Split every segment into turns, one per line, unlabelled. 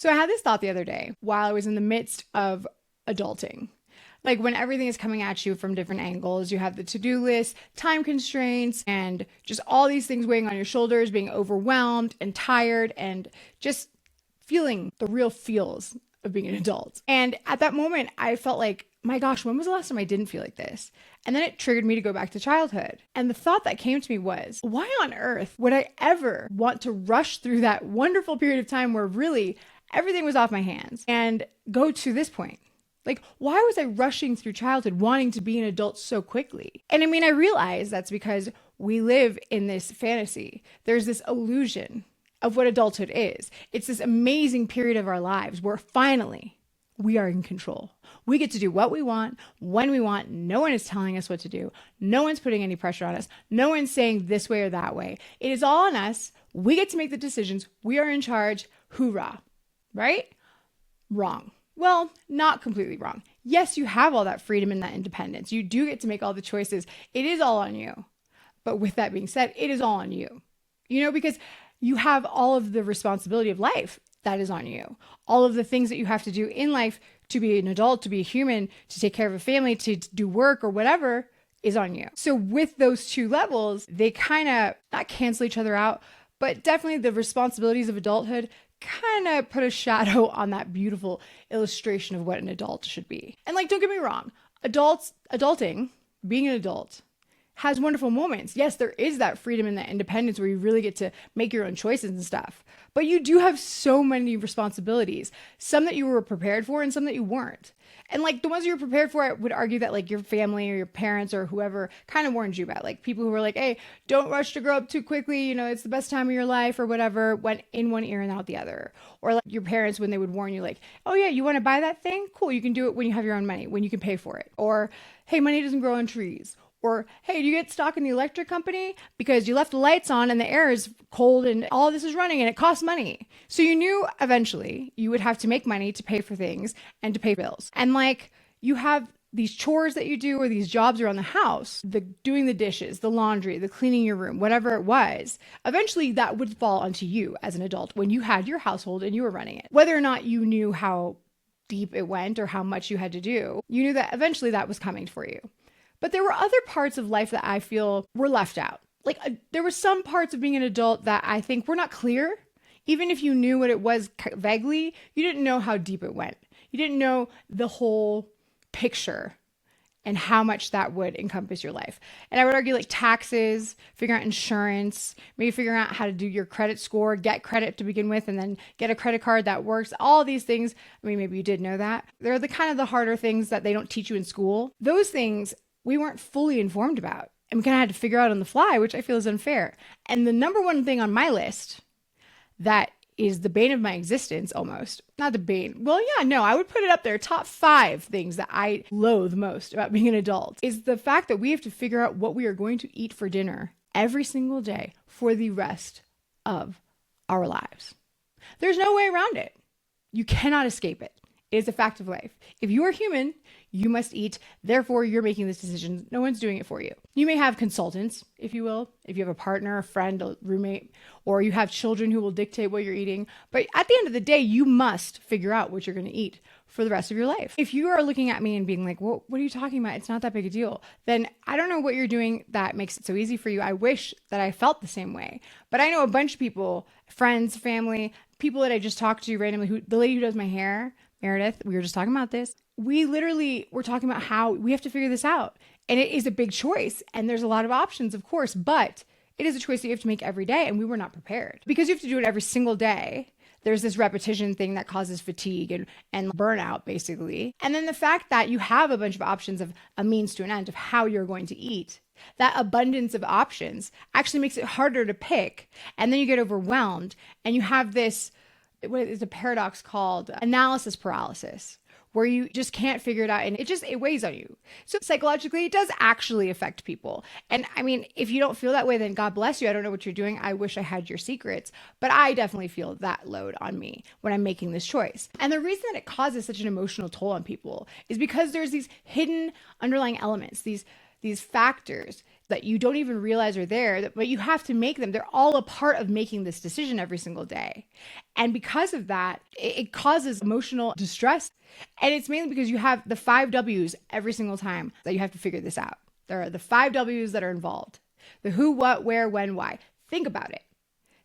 So I had this thought the other day while I was in the midst of adulting. Like when everything is coming at you from different angles, you have the to-do list, time constraints, and just all these things weighing on your shoulders, being overwhelmed and tired and just feeling the real feels of being an adult. And at that moment, I felt like, my gosh, when was the last time I didn't feel like this? And then it triggered me to go back to childhood. And the thought that came to me was, why on earth would I ever want to rush through that wonderful period of time where really everything was off my hands and go to this point? Like, why was I rushing through childhood wanting to be an adult so quickly? And I mean, I realize that's because we live in this fantasy. There's this illusion of what adulthood is. It's this amazing period of our lives where finally we are in control. We get to do what we want, when we want. No one is telling us what to do. No one's putting any pressure on us. No one's saying this way or that way. It is all on us. We get to make the decisions. We are in charge. Hoorah. Right? Wrong. Well, not completely wrong. Yes, you have all that freedom and that independence. You do get to make all the choices. It is all on you. But with that being said, it is all on you. Because you have all of the responsibility of life that is on you. All of the things that you have to do in life to be an adult, to be a human, to take care of a family, to do work or whatever is on you. So with those two levels, they kind of not cancel each other out, but definitely the responsibilities of adulthood kind of put a shadow on that beautiful illustration of what an adult should be. And like, don't get me wrong, adulting, being an adult has wonderful moments. Yes, there is that freedom and that independence where you really get to make your own choices and stuff. But you do have so many responsibilities, some that you were prepared for and some that you weren't. And like the ones you were prepared for, I would argue that like your family or your parents or whoever kind of warned you about, like people who were like, hey, don't rush to grow up too quickly. It's the best time of your life or whatever, went in one ear and out the other. Or like your parents, when they would warn you like, oh yeah, you want to buy that thing? Cool. You can do it when you have your own money, when you can pay for it. Or, hey, money doesn't grow on trees. Or, hey, do you get stock in the electric company? Because you left the lights on and the air is cold and all this is running and it costs money. So you knew eventually you would have to make money to pay for things and to pay bills. And like you have these chores that you do or these jobs around the house, the doing the dishes, the laundry, the cleaning your room, whatever it was, eventually that would fall onto you as an adult when you had your household and you were running it. Whether or not you knew how deep it went or how much you had to do, you knew that eventually that was coming for you. But there were other parts of life that I feel were left out. Like there were some parts of being an adult that I think were not clear. Even if you knew what it was vaguely, you didn't know how deep it went. You didn't know the whole picture and how much that would encompass your life. And I would argue like taxes, figuring out insurance, maybe figuring out how to do your credit score, get credit to begin with, and then get a credit card that works. All these things, I mean, maybe you did know that. They're the kind of the harder things that they don't teach you in school. Those things we weren't fully informed about. And we kind of had to figure out on the fly, which I feel is unfair. And the number one thing on my list that is the bane of my existence almost, not the bane. Well, yeah, no, I would put it up there. Top 5 things that I loathe most about being an adult is the fact that we have to figure out what we are going to eat for dinner every single day for the rest of our lives. There's no way around it. You cannot escape it. It is a fact of life. If you are human, you must eat. Therefore, you're making this decision. No one's doing it for you. You may have consultants, if you will, if you have a partner, a friend, a roommate, or you have children who will dictate what you're eating. But at the end of the day, you must figure out what you're going to eat for the rest of your life. If you are looking at me and being like, well, what are you talking about? It's not that big a deal. Then I don't know what you're doing that makes it so easy for you. I wish that I felt the same way. But I know a bunch of people, friends, family, people that I just talked to randomly, the lady who does my hair, Meredith, we were just talking about this. We literally were talking about how we have to figure this out. And it is a big choice. And there's a lot of options, of course, but it is a choice that you have to make every day. And we were not prepared because you have to do it every single day. There's this repetition thing that causes fatigue and burnout, basically. And then the fact that you have a bunch of options of a means to an end of how you're going to eat. That abundance of options actually makes it harder to pick. And then you get overwhelmed and you have this, what is a paradox called analysis paralysis, where you just can't figure it out and it weighs on you. So psychologically, it does actually affect people. And I mean, if you don't feel that way, then God bless you. I don't know what you're doing. I wish I had your secrets, but I definitely feel that load on me when I'm making this choice. And the reason that it causes such an emotional toll on people is because there's these hidden underlying elements, these factors that you don't even realize are there, but you have to make them. They're all a part of making this decision every single day. And because of that, it causes emotional distress. And it's mainly because you have the 5 W's every single time that you have to figure this out. There are the 5 W's that are involved: the who, what, where, when, why. Think about it.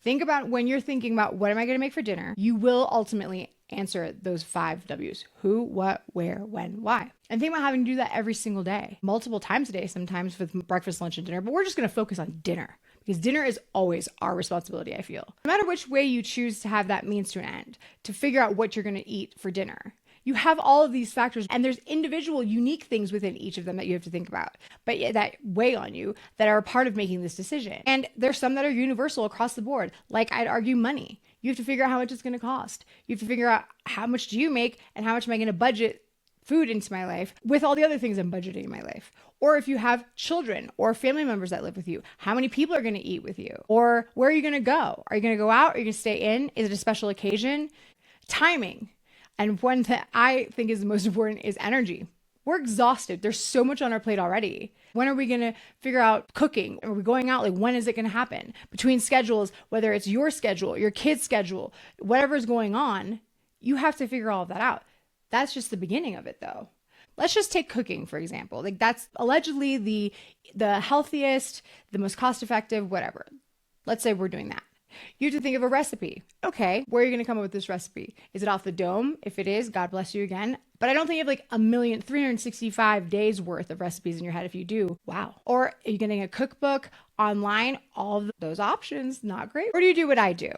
Think about when you're thinking about what am I going to make for dinner, you will ultimately answer those 5 W's: who, what, where, when, why. And think about having to do that every single day, multiple times a day, sometimes with breakfast, lunch, and dinner. But we're just going to focus on dinner because dinner is always our responsibility, I feel. No matter which way you choose to have that means to an end, to figure out what you're going to eat for dinner, you have all of these factors, and there's individual unique things within each of them that you have to think about, but that weigh on you, that are a part of making this decision. And there's some that are universal across the board. Like, I'd argue money. You have to figure out how much it's going to cost. You have to figure out how much do you make and how much am I going to budget food into my life with all the other things I'm budgeting in my life. Or if you have children or family members that live with you, how many people are going to eat with you? Or where are you going to go? Are you going to go out? Are you going to stay in? Is it a special occasion? Timing. And one that I think is the most important is energy. We're exhausted. There's so much on our plate already. When are we going to figure out cooking? Are we going out? Like, when is it going to happen? Between schedules, whether it's your schedule, your kid's schedule, whatever's going on, you have to figure all of that out. That's just the beginning of it, though. Let's just take cooking, for example. Like, that's allegedly the healthiest, the most cost-effective, whatever. Let's say we're doing that. You have to think of a recipe. Okay, where are you going to come up with this recipe? Is it off the dome? If it is, God bless you again. But I don't think you have like 365 days worth of recipes in your head. If you do, wow. Or are you getting a cookbook online? All of those options, not great. Or do you do what I do?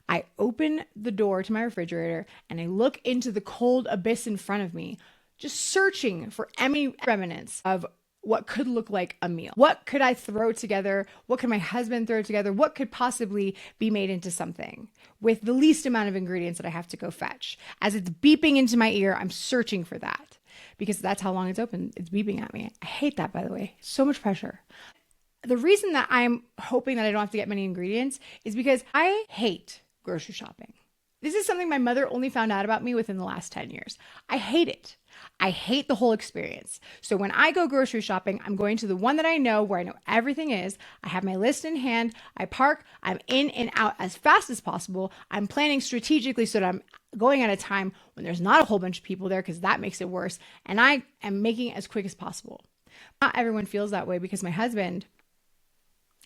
I open the door to my refrigerator and I look into the cold abyss in front of me, just searching for any remnants of what could look like a meal. What could I throw together? What could my husband throw together? What could possibly be made into something with the least amount of ingredients that I have to go fetch? As it's beeping into my ear, I'm searching for that because that's how long it's open. It's beeping at me. I hate that, by the way. So much pressure. The reason that I'm hoping that I don't have to get many ingredients is because I hate grocery shopping. This is something my mother only found out about me within the last 10 years. I hate it. I hate the whole experience. So when I go grocery shopping, I'm going to the one that I know, where I know everything is. I have my list in hand. I park. I'm in and out as fast as possible. I'm planning strategically so that I'm going at a time when there's not a whole bunch of people there, because that makes it worse. And I am making it as quick as possible. Not everyone feels that way, because my husband,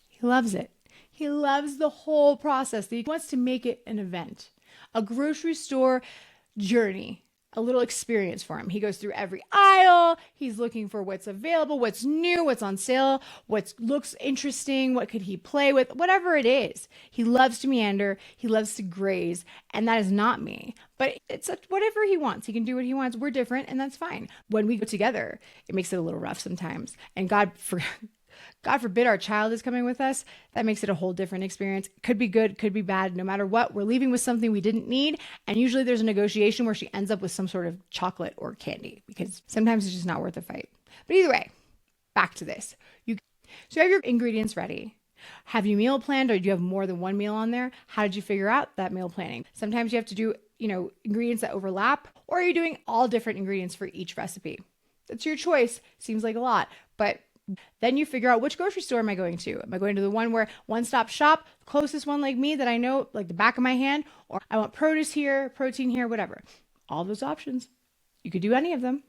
he loves it. He loves the whole process. He wants to make it an event, a grocery store journey, a little experience for him. He goes through every aisle. He's looking for what's available, what's new, what's on sale, what looks interesting, what could he play with, whatever it is. He loves to meander. He loves to graze. And that is not me. But it's whatever he wants. He can do what he wants. We're different, and that's fine. When we go together, it makes it a little rough sometimes. And God forbid our child is coming with us. That makes it a whole different experience. Could be good, could be bad. No matter what, we're leaving with something we didn't need. And usually there's a negotiation where she ends up with some sort of chocolate or candy, because sometimes it's just not worth the fight. But either way, back to this. So you have your ingredients ready. Have you meal planned, or do you have more than one meal on there? How did you figure out that meal planning? Sometimes you have to do, ingredients that overlap, or are you doing all different ingredients for each recipe? That's your choice. Seems like a lot, but then you figure out, which grocery store am I going to? Am I going to the one where one-stop shop, closest one like me that I know like the back of my hand, or I want produce here, protein here, whatever. All those options. You could do any of them.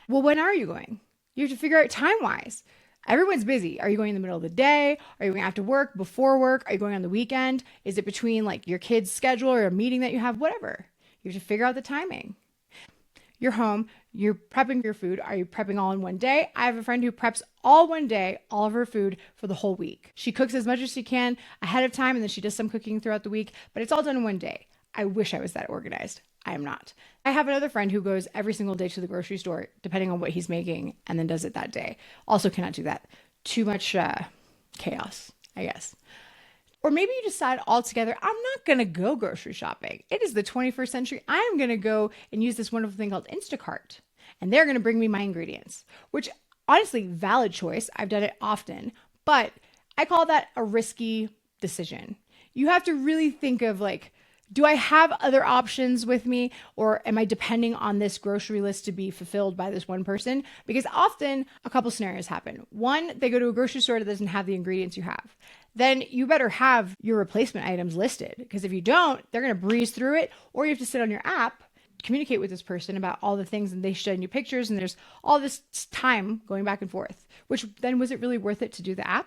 Well, when are you going? You have to figure out time-wise. Everyone's busy. Are you going in the middle of the day? Are you going after work, before work? Are you going on the weekend? Is it between like your kid's schedule or a meeting that you have? Whatever. You have to figure out the timing. You're home, you're prepping your food. Are you prepping all in one day? I have a friend who preps all one day, all of her food for the whole week. She cooks as much as she can ahead of time, and then she does some cooking throughout the week, but it's all done in one day. I wish I was that organized. I am not. I have another friend who goes every single day to the grocery store, depending on what he's making, and then does it that day. Also cannot do that. Too much chaos, I guess. Or maybe you decide altogether, I'm not going to go grocery shopping. It is the 21st century. I'm going to go and use this wonderful thing called Instacart. And they're going to bring me my ingredients, which honestly, valid choice. I've done it often, but I call that a risky decision. You have to really think of like Do I have other options with me, or am I depending on this grocery list to be fulfilled by this one person? Because often a couple scenarios happen. One, they go to a grocery store that doesn't have the ingredients you have. Then you better have your replacement items listed, because if you don't, they're going to breeze through it, or you have to sit on your app, communicate with this person about all the things, and they send you pictures, and there's all this time going back and forth, which then was it really worth it to do the app?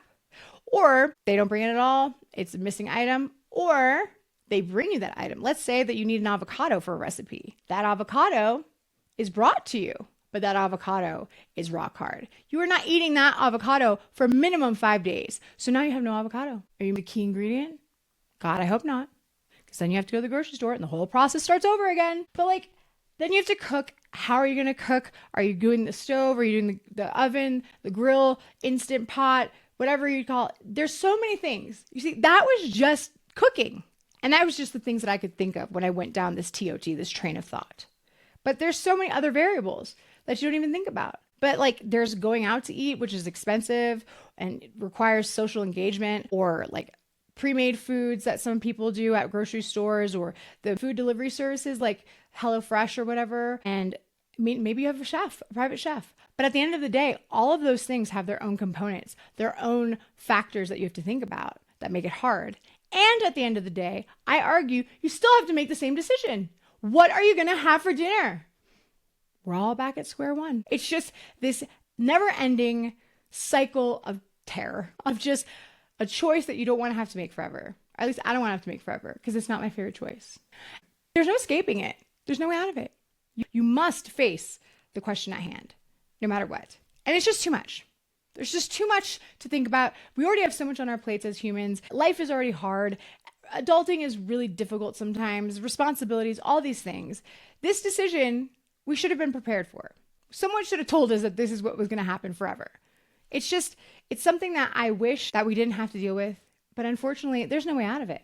Or they don't bring it at all, it's a missing item, or they bring you that item. Let's say that you need an avocado for a recipe. That avocado is brought to you, but that avocado is rock hard. You are not eating that avocado for minimum 5 days. So now you have no avocado. Are you the key ingredient? God, I hope not. Because then you have to go to the grocery store and the whole process starts over again. But like, then you have to cook. How are you going to cook? Are you doing the stove? Are you doing the oven, the grill, instant pot, whatever you call it? There's so many things. You see, that was just cooking. And that was just the things that I could think of when I went down this TOT, this train of thought. But there's so many other variables that you don't even think about. But like there's going out to eat, which is expensive and requires social engagement, or like pre-made foods that some people do at grocery stores, or the food delivery services like HelloFresh or whatever. And maybe you have a private chef. But at the end of the day, all of those things have their own components, their own factors that you have to think about that make it hard. And at the end of the day, I argue you still have to make the same decision. What are you going to have for dinner? We're all back at square one. It's just this never-ending cycle of terror, of just a choice that you don't want to have to make forever. Or at least I don't want to have to make forever, because it's not my favorite choice. There's no escaping it. There's no way out of it. You must face the question at hand, no matter what. And it's just too much. There's just too much to think about. We already have so much on our plates as humans. Life is already hard. Adulting is really difficult sometimes. Responsibilities, all these things. This decision, we should have been prepared for. Someone should have told us that this is what was going to happen forever. It's something that I wish that we didn't have to deal with. But unfortunately, there's no way out of it.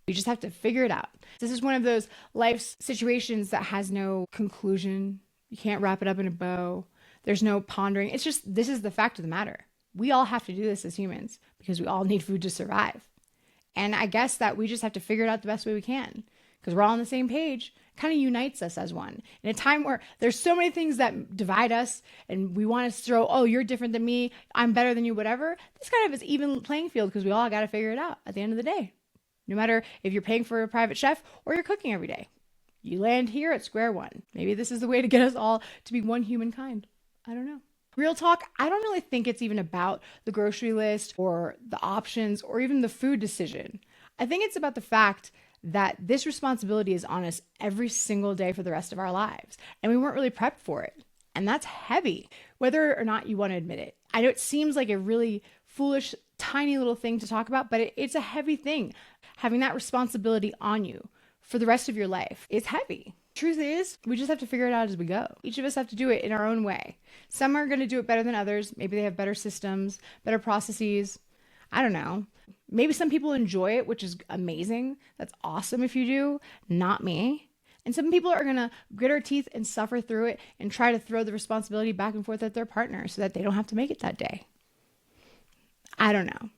You just have to figure it out. This is one of those life situations that has no conclusion. You can't wrap it up in a bow. There's no pondering. It's just, this is the fact of the matter. We all have to do this as humans because we all need food to survive. And I guess that we just have to figure it out the best way we can, because we're all on the same page. It kind of unites us as one. In a time where there's so many things that divide us and we want to throw, oh, you're different than me, I'm better than you, whatever. This kind of is even playing field, because we all got to figure it out at the end of the day. No matter if you're paying for a private chef or you're cooking every day, you land here at square one. Maybe this is the way to get us all to be one humankind. I don't know. Real talk, I don't really think it's even about the grocery list or the options or even the food decision. I think it's about the fact that this responsibility is on us every single day for the rest of our lives. And we weren't really prepped for it. And that's heavy, whether or not you want to admit it. I know it seems like a really foolish, tiny little thing to talk about, but it's a heavy thing. Having that responsibility on you for the rest of your life is heavy. Truth is, we just have to figure it out as we go. Each of us have to do it in our own way. Some are going to do it better than others. Maybe they have better systems, better processes. I don't know. Maybe some people enjoy it, which is amazing. That's awesome if you do. Not me. And some people are going to grit our teeth and suffer through it and try to throw the responsibility back and forth at their partner so that they don't have to make it that day. I don't know.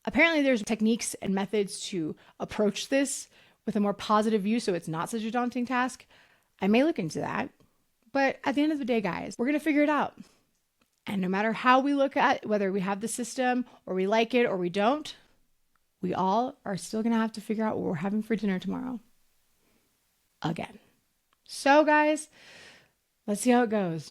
Apparently there's techniques and methods to approach this with a more positive view, so it's not such a daunting task. I may look into that. But at the end of the day, guys, we're going to figure it out. And no matter how we look at whether we have the system or we like it or we don't, we all are still going to have to figure out what we're having for dinner tomorrow. Again. So guys, let's see how it goes.